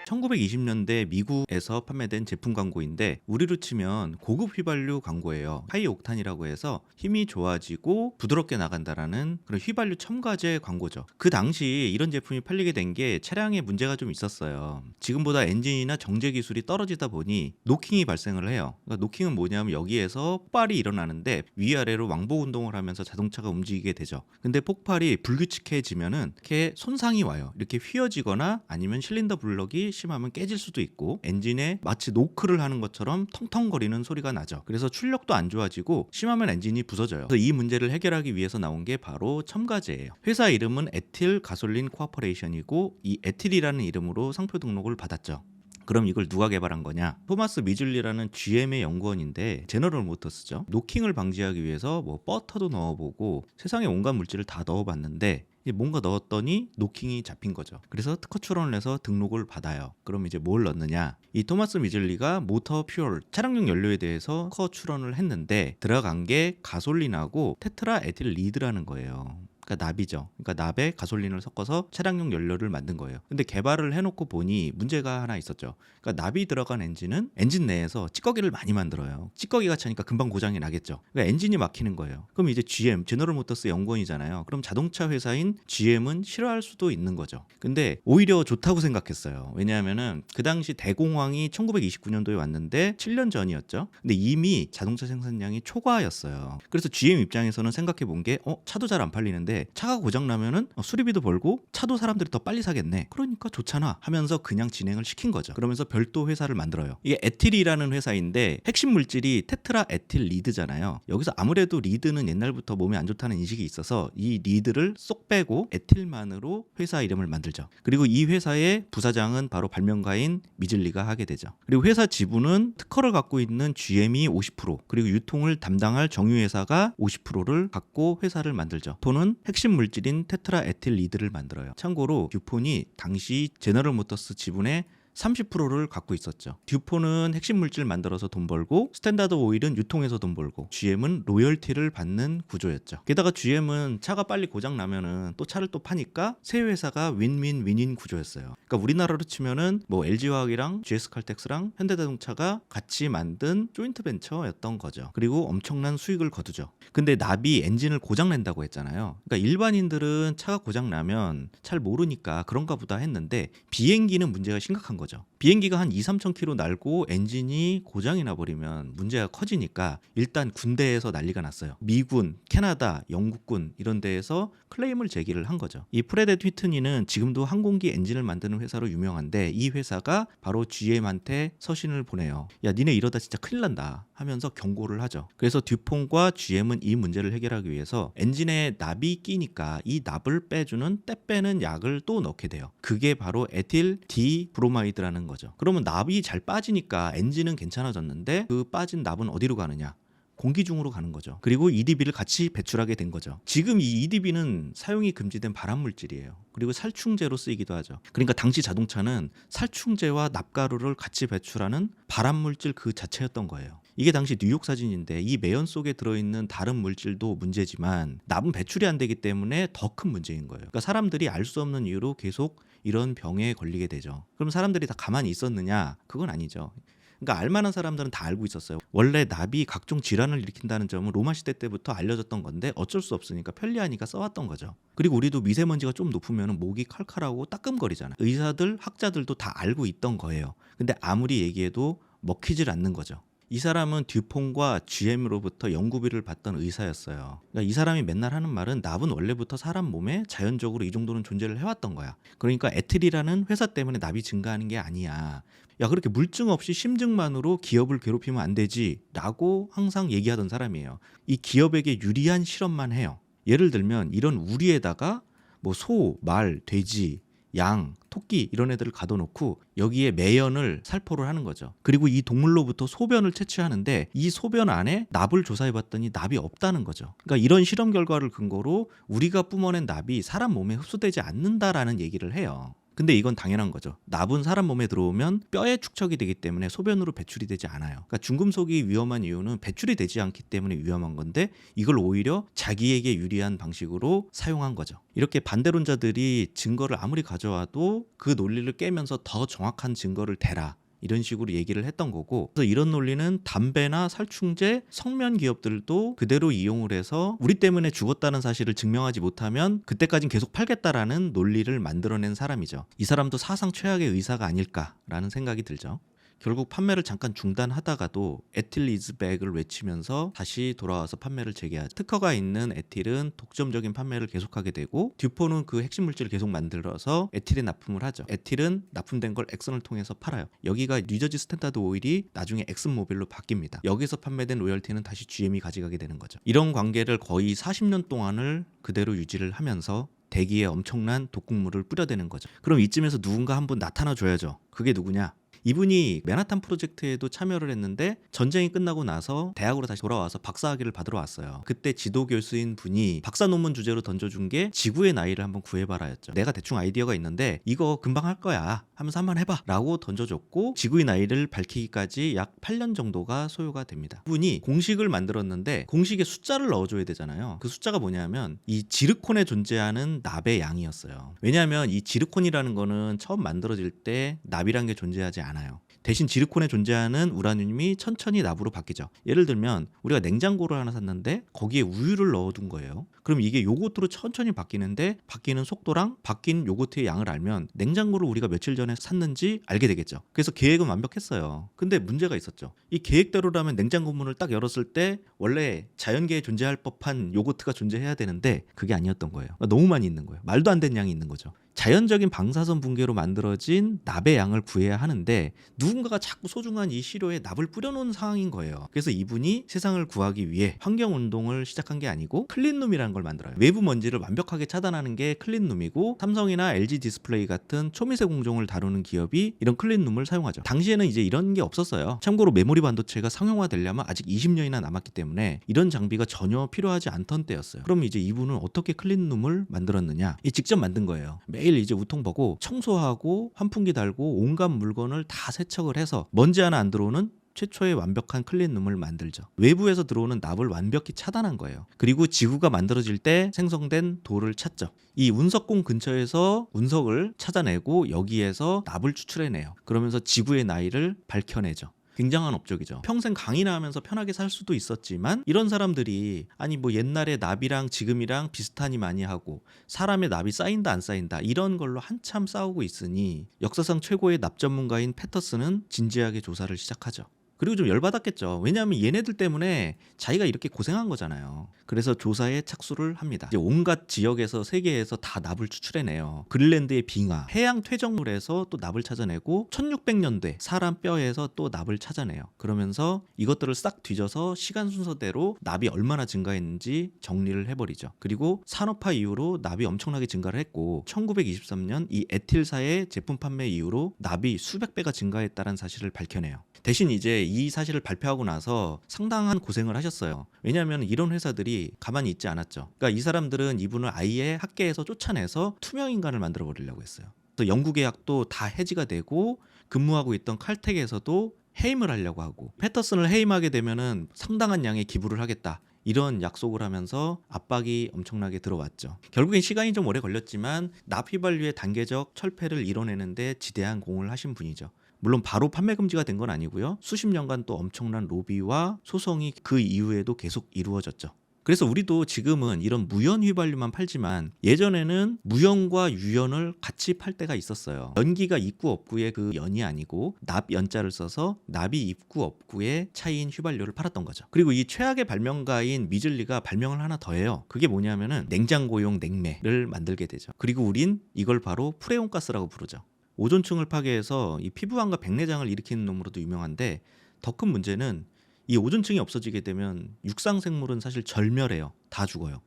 1920년대 미국에서 판매된 제품 광고인데 우리로 치면 고급 휘발유 광고예요. 하이 옥탄이라고 해서 힘이 좋아지고 부드럽게 나간다라는 그런 휘발유 첨가제 광고죠. 그 당시 이런 제품이 팔리게 된 게 차량에 문제가 좀 있었어요. 지금보다 엔진이나 정제 기술이 떨어지다 보니 노킹이 발생을 해요. 그러니까 노킹은 뭐냐면 여기에서 폭발이 일어나는데 위아래로 왕복 운동을 하면서 자동차가 움직이게 되죠. 근데 폭발이 불규칙해지면은 이렇게 손상이 와요. 이렇게 휘어지거나 아니면 실린더 블럭이 심하면 깨질 수도 있고 엔진에 마치 노크를 하는 것처럼 텅텅거리는 소리가 나죠. 그래서 출력도 안 좋아지고 심하면 엔진이 부서져요. 그래서 이 문제를 해결하기 위해서 나온 게 바로 첨가제예요. 회사 이름은 에틸 가솔린 코퍼레이션이고 이 에틸이라는 이름으로 상표 등록을 받았죠. 그럼 이걸 누가 개발한 거냐? 토마스 미즐리라는 GM의 연구원인데 제너럴 모터스죠. 노킹을 방지하기 위해서 뭐 버터도 넣어보고 세상에 온갖 물질을 다 넣어봤는데 뭔가 넣었더니 노킹이 잡힌 거죠. 그래서 특허 출원을 해서 등록을 받아요. 그럼 이제 뭘 넣느냐? 이 토마스 미즐리가 모터 퓨얼 차량용 연료에 대해서 특허 출원을 했는데 들어간 게 가솔린하고 테트라 에틸 리드라는 거예요. 그러니까 납이죠. 그러니까 납에 가솔린을 섞어서 차량용 연료를 만든 거예요. 근데 개발을 해놓고 보니 문제가 하나 있었죠. 그러니까 납이 들어간 엔진은 엔진 내에서 찌꺼기를 많이 만들어요. 찌꺼기가 차니까 금방 고장이 나겠죠. 그러니까 엔진이 막히는 거예요. 그럼 이제 GM, 제너럴 모터스 연구원이잖아요. 그럼 자동차 회사인 GM은 싫어할 수도 있는 거죠. 근데 오히려 좋다고 생각했어요. 왜냐하면은 그 당시 대공황이 1929년도에 왔는데 7년 전이었죠. 근데 이미 자동차 생산량이 초과였어요. 그래서 GM 입장에서는 생각해 본 게 차도 잘 안 팔리는데 차가 고장 나면은 수리비도 벌고 차도 사람들이 더 빨리 사겠네. 그러니까 좋잖아 하면서 그냥 진행을 시킨 거죠. 그러면서 별도 회사를 만들어요. 이게 에틸이라는 회사인데 핵심 물질이 테트라 에틸 리드잖아요. 여기서 아무래도 리드는 옛날부터 몸에 안 좋다는 인식이 있어서 이 리드를 쏙 빼고 에틸만으로 회사 이름을 만들죠. 그리고 이 회사의 부사장은 바로 발명가인 미즐리가 하게 되죠. 그리고 회사 지분은 특허를 갖고 있는 GM이 50% 그리고 유통을 담당할 정유회사가 50%를 갖고 회사를 만들죠. 듀폰은 핵심 물질인 테트라 에틸 리드를 만들어요. 참고로 듀폰이 당시 제너럴 모터스 지분의 30%를 갖고 있었죠. 듀폰은 핵심 물질 만들어서 돈 벌고 스탠다드 오일은 유통해서 돈 벌고 GM은 로열티를 받는 구조였죠. 게다가 GM은 차가 빨리 고장 나면은 또 차를 또 파니까 세 회사가 윈윈윈인 구조였어요. 그러니까 우리나라로 치면은 뭐 LG화학이랑 GS칼텍스랑 현대자동차가 같이 만든 조인트 벤처였던 거죠. 그리고 엄청난 수익을 거두죠. 근데 납이 엔진을 고장 낸다고 했잖아요. 그러니까 일반인들은 차가 고장 나면 잘 모르니까 그런가 보다 했는데 비행기는 문제가 심각한 거죠. 비행기가 한 2-3천 킬로 날고 엔진이 고장이 나버리면 문제가 커지니까 일단 군대에서 난리가 났어요. 미군, 캐나다, 영국군 이런 데에서 클레임을 제기를 한 거죠. 이 프레댓 휘트니는 지금도 항공기 엔진을 만드는 회사로 유명한데 이 회사가 바로 GM한테 서신을 보내요. 야, 니네 이러다 진짜 큰일 난다 하면서 경고를 하죠. 그래서 듀폰과 GM은 이 문제를 해결하기 위해서 엔진에 납이 끼니까 이 납을 빼주는 때 빼는 약을 또 넣게 돼요. 그게 바로 에틸 디브로마이드라는 거죠. 그러면 납이 잘 빠지니까 엔진은 괜찮아졌는데 그 빠진 납은 어디로 가느냐? 공기 중으로 가는 거죠. 그리고 EDB를 같이 배출하게 된 거죠. 지금 이 EDB는 사용이 금지된 발암물질이에요. 그리고 살충제로 쓰이기도 하죠. 그러니까 당시 자동차는 살충제와 납가루를 같이 배출하는 발암물질 그 자체였던 거예요. 이게 당시 뉴욕 사진인데 이 매연 속에 들어있는 다른 물질도 문제지만 납은 배출이 안 되기 때문에 더 큰 문제인 거예요. 그러니까 사람들이 알 수 없는 이유로 계속 이런 병에 걸리게 되죠. 그럼 사람들이 다 가만히 있었느냐? 그건 아니죠. 그러니까 알만한 사람들은 다 알고 있었어요. 원래 납이 각종 질환을 일으킨다는 점은 로마 시대 때부터 알려졌던 건데 어쩔 수 없으니까 편리하니까 써왔던 거죠. 그리고 우리도 미세먼지가 좀 높으면 목이 칼칼하고 따끔거리잖아요. 의사들, 학자들도 다 알고 있던 거예요. 근데 아무리 얘기해도 먹히질 않는 거죠. 이 사람은 듀폰과 GM으로부터 연구비를 받던 의사였어요. 그러니까 이 사람이 맨날 하는 말은 납은 원래부터 사람 몸에 자연적으로 이 정도는 존재를 해왔던 거야. 그러니까 에틸이라는 회사 때문에 납이 증가하는 게 아니야. 야, 그렇게 물증 없이 심증만으로 기업을 괴롭히면 안 되지 라고 항상 얘기하던 사람이에요. 이 기업에게 유리한 실험만 해요. 예를 들면 이런 우리에다가 뭐 소, 말, 돼지, 양, 토끼 이런 애들을 가둬놓고 여기에 매연을 살포를 하는 거죠. 그리고 이 동물로부터 소변을 채취하는데 이 소변 안에 납을 조사해봤더니 납이 없다는 거죠. 그러니까 이런 실험 결과를 근거로 우리가 뿜어낸 납이 사람 몸에 흡수되지 않는다라는 얘기를 해요. 근데 이건 당연한 거죠. 납은 사람 몸에 들어오면 뼈에 축적이 되기 때문에 소변으로 배출이 되지 않아요. 그러니까 중금속이 위험한 이유는 배출이 되지 않기 때문에 위험한 건데 이걸 오히려 자기에게 유리한 방식으로 사용한 거죠. 이렇게 반대론자들이 증거를 아무리 가져와도 그 논리를 깨면서 더 정확한 증거를 대라, 이런 식으로 얘기를 했던 거고, 그래서 이런 논리는 담배나 살충제, 성면 기업들도 그대로 이용을 해서 우리 때문에 죽었다는 사실을 증명하지 못하면 그때까진 계속 팔겠다라는 논리를 만들어낸 사람이죠. 이 사람도 사상 최악의 의사가 아닐까라는 생각이 들죠. 결국 판매를 잠깐 중단하다가도 에틸 이즈 백을 외치면서 다시 돌아와서 판매를 재개하죠. 특허가 있는 에틸은 독점적인 판매를 계속하게 되고, 듀포는 그 핵심 물질을 계속 만들어서 에틸에 납품을 하죠. 에틸은 납품된 걸 엑슨을 통해서 팔아요. 여기가 뉴저지 스탠다드 오일이 나중에 엑슨모빌로 바뀝니다. 여기서 판매된 로열티는 다시 GM이 가져가게 되는 거죠. 이런 관계를 거의 40년 동안을 그대로 유지를 하면서 대기에 엄청난 독극물을 뿌려대는 거죠. 그럼 이쯤에서 누군가 한 분 나타나 줘야죠. 그게 누구냐? 이분이 맨하탄 프로젝트에도 참여를 했는데 전쟁이 끝나고 나서 대학으로 다시 돌아와서 박사학위를 받으러 왔어요. 그때 지도 교수인 분이 박사 논문 주제로 던져준 게 지구의 나이를 한번 구해봐라였죠. 내가 대충 아이디어가 있는데 이거 금방 할 거야 하면서 한번 해봐 라고 던져줬고, 지구의 나이를 밝히기까지 약 8년 정도가 소요가 됩니다. 이분이 공식을 만들었는데 공식에 숫자를 넣어줘야 되잖아요. 그 숫자가 뭐냐면 이 지르콘에 존재하는 납의 양이었어요. 왜냐하면 이 지르콘이라는 거는 처음 만들어질 때 납이란 게 존재하지 않아요. 대신 지르콘에 존재하는 우라늄이 천천히 납으로 바뀌죠. 예를 들면 우리가 냉장고를 하나 샀는데 거기에 우유를 넣어둔 거예요. 그럼 이게 요거트로 천천히 바뀌는데 바뀌는 속도랑 바뀐 요거트의 양을 알면 냉장고를 우리가 며칠 전에 샀는지 알게 되겠죠. 그래서 계획은 완벽했어요. 근데 문제가 있었죠. 이 계획대로라면 냉장고 문을 딱 열었을 때 원래 자연계에 존재할 법한 요거트가 존재해야 되는데 그게 아니었던 거예요. 그러니까 너무 많이 있는 거예요. 말도 안 되는 양이 있는 거죠. 자연적인 방사선 붕괴로 만들어진 납의 양을 구해야 하는데 누군가가 자꾸 소중한 이 시료에 납을 뿌려놓은 상황인 거예요. 그래서 이분이 세상을 구하기 위해 환경운동을 시작한 게 아니고 클린룸이라는 걸 만들어요. 외부 먼지를 완벽하게 차단하는 게 클린룸이고, 삼성이나 LG 디스플레이 같은 초미세 공정을 다루는 기업이 이런 클린룸을 사용하죠. 당시에는 이제 이런 게 없었어요. 참고로 메모리 반도체가 상용화되려면 아직 20년이나 남았기 때문에 이런 장비가 전혀 필요하지 않던 때였어요. 그럼 이제 이분은 어떻게 클린룸을 만들었느냐? 직접 만든 거예요. 매일 이제 우통 보고 청소하고 환풍기 달고 온갖 물건을 다 세척을 해서 먼지 하나 안 들어오는 최초의 완벽한 클린룸을 만들죠. 외부에서 들어오는 납을 완벽히 차단한 거예요. 그리고 지구가 만들어질 때 생성된 돌을 찾죠. 이 운석공 근처에서 운석을 찾아내고 여기에서 납을 추출해내요. 그러면서 지구의 나이를 밝혀내죠. 굉장한 업적이죠. 평생 강의나 하면서 편하게 살 수도 있었지만 이런 사람들이 아니 뭐 옛날에 납이랑 지금이랑 비슷하니 많이 하고 사람의 납이 쌓인다 안 쌓인다 이런 걸로 한참 싸우고 있으니 역사상 최고의 납 전문가인 패터슨은 진지하게 조사를 시작하죠. 그리고 좀 열받았겠죠. 왜냐하면 얘네들 때문에 자기가 이렇게 고생한 거잖아요. 그래서 조사에 착수를 합니다. 이제 온갖 지역에서 세계에서 다 납을 추출해내요. 그린란드의 빙하, 해양 퇴적물에서 또 납을 찾아내고 1600년대 사람 뼈에서 또 납을 찾아내요. 그러면서 이것들을 싹 뒤져서 시간 순서대로 납이 얼마나 증가했는지 정리를 해버리죠. 그리고 산업화 이후로 납이 엄청나게 증가를 했고 1923년 이 에틸사의 제품 판매 이후로 납이 수백 배가 증가했다는 사실을 밝혀내요. 대신 이제 이 사실을 발표하고 나서 상당한 고생을 하셨어요. 왜냐하면 이런 회사들이 가만히 있지 않았죠. 그러니까 이 사람들은 이분을 아예 학계에서 쫓아내서 투명 인간을 만들어 버리려고 했어요. 그래서 연구 계약도 다 해지가 되고 근무하고 있던 칼텍에서도 해임을 하려고 하고, 패터슨을 해임하게 되면은 상당한 양의 기부를 하겠다, 이런 약속을 하면서 압박이 엄청나게 들어왔죠. 결국엔 시간이 좀 오래 걸렸지만 납 휘발유의 단계적 철폐를 이뤄내는데 지대한 공을 하신 분이죠. 물론 바로 판매 금지가 된 건 아니고요. 수십 년간 또 엄청난 로비와 소송이 그 이후에도 계속 이루어졌죠. 그래서 우리도 지금은 이런 무연 휘발유만 팔지만 예전에는 무연과 유연을 같이 팔 때가 있었어요. 연기가 입구 없구의 그 연이 아니고 납 연자를 써서 납이 입구 없구의 차이인 휘발유를 팔았던 거죠. 그리고 이 최악의 발명가인 미즐리가 발명을 하나 더 해요. 그게 뭐냐면은 냉장고용 냉매를 만들게 되죠. 그리고 우린 이걸 바로 프레온가스라고 부르죠. 오존층을 파괴해서 이 피부암과 백내장을 일으키는 놈으로도 유명한데, 더 큰 문제는 이 오존층이 없어지게 되면 육상 생물은 사실 절멸해요. 다 죽어요.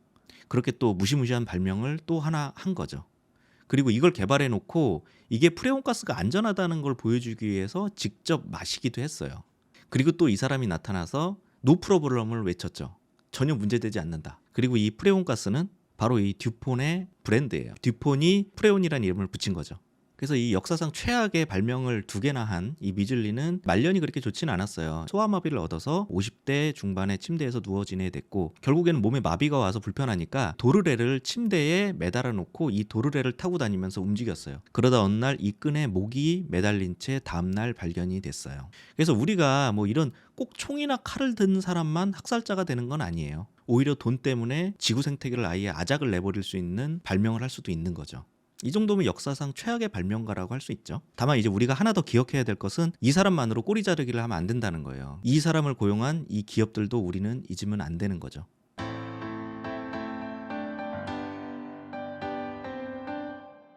그렇게 또 무시무시한 발명을 또 하나 한 거죠. 그리고 이걸 개발해 놓고 이게 프레온가스가 안전하다는 걸 보여주기 위해서 직접 마시기도 했어요. 그리고 또 이 사람이 나타나서 노 프로블럼을 외쳤죠. 전혀 문제되지 않는다. 그리고 이 프레온가스는 바로 이 듀폰의 브랜드예요. 듀폰이 프레온이라는 이름을 붙인 거죠. 그래서 이 역사상 최악의 발명을 2개나 한 이 미즐리는 말년이 그렇게 좋지는 않았어요. 소아마비를 얻어서 50대 중반에 침대에서 누워 지내야 됐고, 결국에는 몸에 마비가 와서 불편하니까 도르래를 침대에 매달아 놓고 이 도르래를 타고 다니면서 움직였어요. 그러다 어느 날 이 끈에 목이 매달린 채 다음날 발견이 됐어요. 그래서 우리가 뭐 이런 꼭 총이나 칼을 든 사람만 학살자가 되는 건 아니에요. 오히려 돈 때문에 지구 생태계를 아예 아작을 내버릴 수 있는 발명을 할 수도 있는 거죠. 이 정도면 역사상 최악의 발명가라고 할 수 있죠. 다만 이제 우리가 하나 더 기억해야 될 것은 이 사람만으로 꼬리 자르기를 하면 안 된다는 거예요. 이 사람을 고용한 이 기업들도 우리는 잊으면 안 되는 거죠.